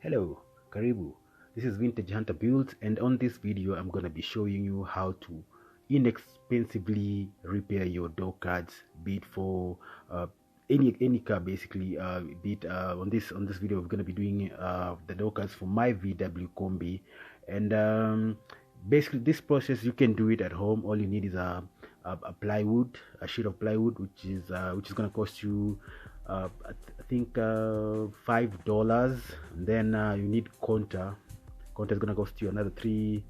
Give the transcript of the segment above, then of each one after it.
Hello, Karibu. This is Vintage Hunter Builds, and on this video I'm going to be showing you how to inexpensively repair your door cards, be it for any car basically. Be it on this video we're going to be doing the door cards for my VW Kombi, and basically this process you can do it at home. All you need is a plywood, a sheet of plywood, which is going to cost you I think $5. Then you need counter. Counter is gonna cost you another $3,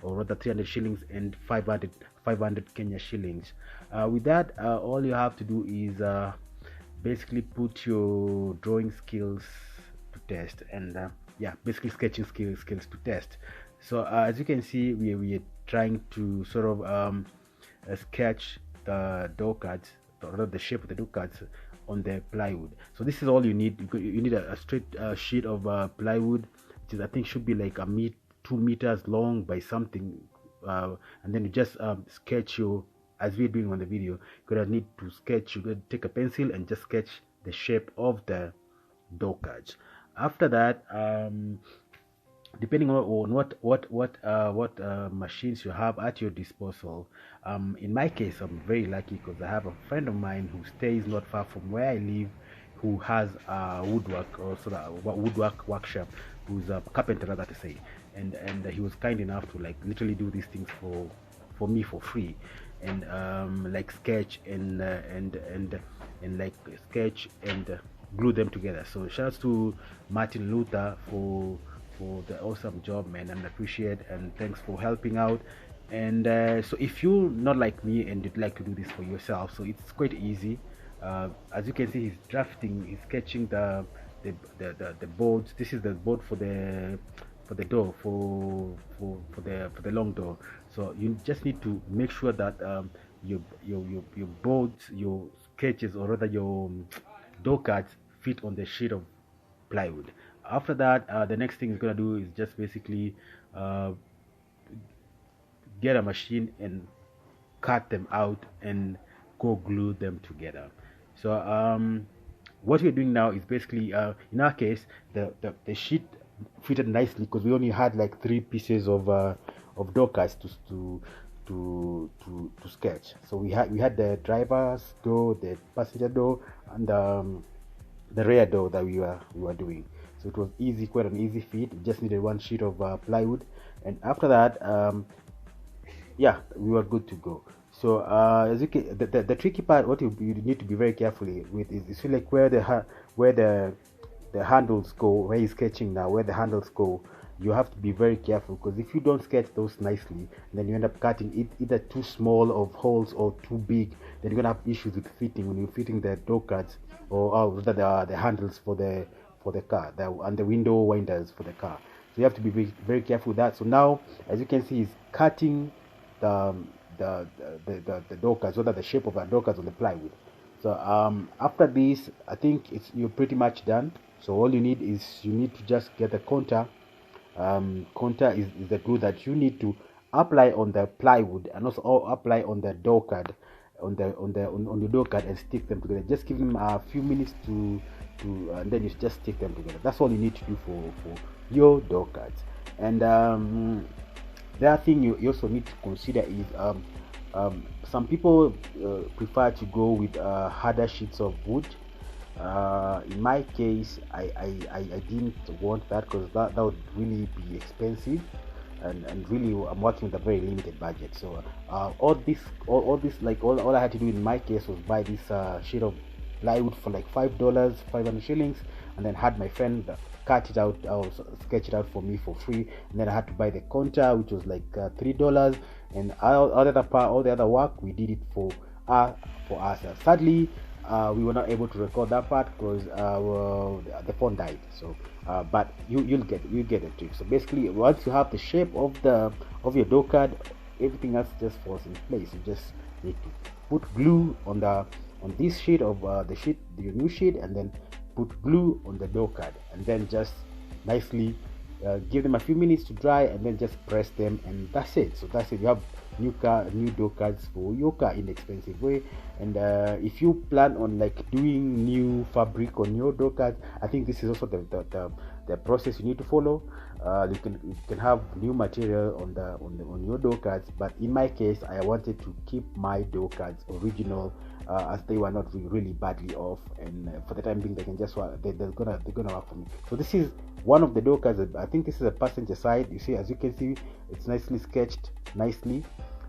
or rather 300 shillings and 500 Kenya shillings. With that, all you have to do is basically put your drawing skills to test, and yeah, basically sketching skills to test. So as you can see, we are trying to sort of sketch the door cards, or the shape of the door cards on the plywood. So this is all you need. You need a straight sheet of plywood, which is, I think, should be like 2 meters long by something, and then you just sketch your, as we're doing on the video, you're gonna need to sketch. You're gonna take a pencil and just sketch the shape of the door cards. After that, depending on what machines you have at your disposal. In my case, I'm very lucky because I have a friend of mine who stays not far from where I live, who has a woodwork, or sort of woodwork workshop, who's a carpenter, rather to say, and he was kind enough to like literally do these things for me for free, and like sketch and like sketch and glue them together. So shouts to Martin Luther for the awesome job, man, and appreciate, and thanks for helping out. And so if you're not like me and you'd like to do this for yourself, so it's quite easy. As you can see, he's sketching the boards. This is the board for the door, for the long door. So you just need to make sure that your boards, your sketches, or rather your door cards fit on the sheet of plywood. After that, the next thing it's gonna do is just basically get a machine and cut them out and go glue them together. So what we're doing now is basically, in our case, the sheet fitted nicely because we only had like 3 pieces of door cuts to sketch. So we had the driver's door, the passenger door, and the rear door that we were doing. So it was easy, quite an easy fit. We just needed 1 sheet of plywood, and after that, yeah, we were good to go. So as you can, the tricky part, what you need to be very careful with is like where the handles go, where he's sketching now, where the handles go. You have to be very careful, because if you don't sketch those nicely, then you end up cutting it either too small of holes or too big. Then you're gonna have issues with fitting when you're fitting the door cuts, or rather the handles for the car, and the window winders for the car. So you have to be very, very careful with that. So now, as you can see, he's cutting the door cuts, so that the shape of the door cuts on the plywood. So after this, I think you're pretty much done. So all you need is you need to just get the counter. Counter is the glue that you need to apply on the plywood, and also apply on the door card, on the door card, and stick them together. Just give them a few minutes to and then you just stick them together. That's all you need to do for your door cards. And the other thing you also need to consider is some people prefer to go with harder sheets of wood. In my case, I didn't want that, because that would really be expensive, and really I'm working with a very limited budget. So all this, like all I had to do in my case was buy this sheet of plywood for like $5, 500 shillings, and then had my friend cut it out or sketch it out for me for free. And then I had to buy the counter, which was like $3, and all the other work we did it for us. Sadly, we were not able to record that part because the phone died. So but you'll get the trick. So basically, once you have the shape of your door card, everything else just falls in place. You just need to put glue on this sheet of your new sheet, and then put glue on the door card, and then just nicely give them a few minutes to dry, and then just press them, and that's it. So that's it. You have new door cards for your car in expensive way. And if you plan on like doing new fabric on your door cards, I think this is also the process you need to follow. You can have new material on your door cards, but in my case I wanted to keep my door cards original, as they were not really badly off, and for the time being they can just they're gonna work for me. So this is one of the door cards. I think this is a passenger side. You see, as you can see, it's nicely sketched nicely.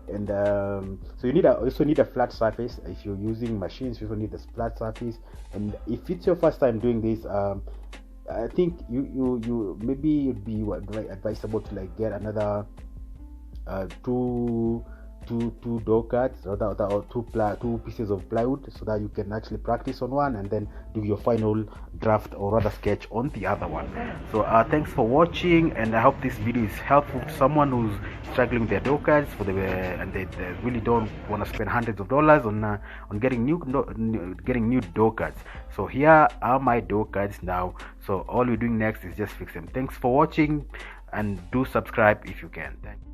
And so you also need a flat surface. If you're using machines, you also need a flat surface. And if it's your first time doing this, I think you maybe it'd be advisable to like get another two door cards, or two pieces of plywood, so that you can actually practice on one and then do your final draft or rather sketch on the other one. So thanks for watching, and I hope this video is helpful to someone who's struggling with their door cards and they really don't want to spend hundreds of dollars on getting new door cards. So here are my door cards now. So all we're doing next is just fix them. Thanks for watching, and do subscribe if you can. Thank you.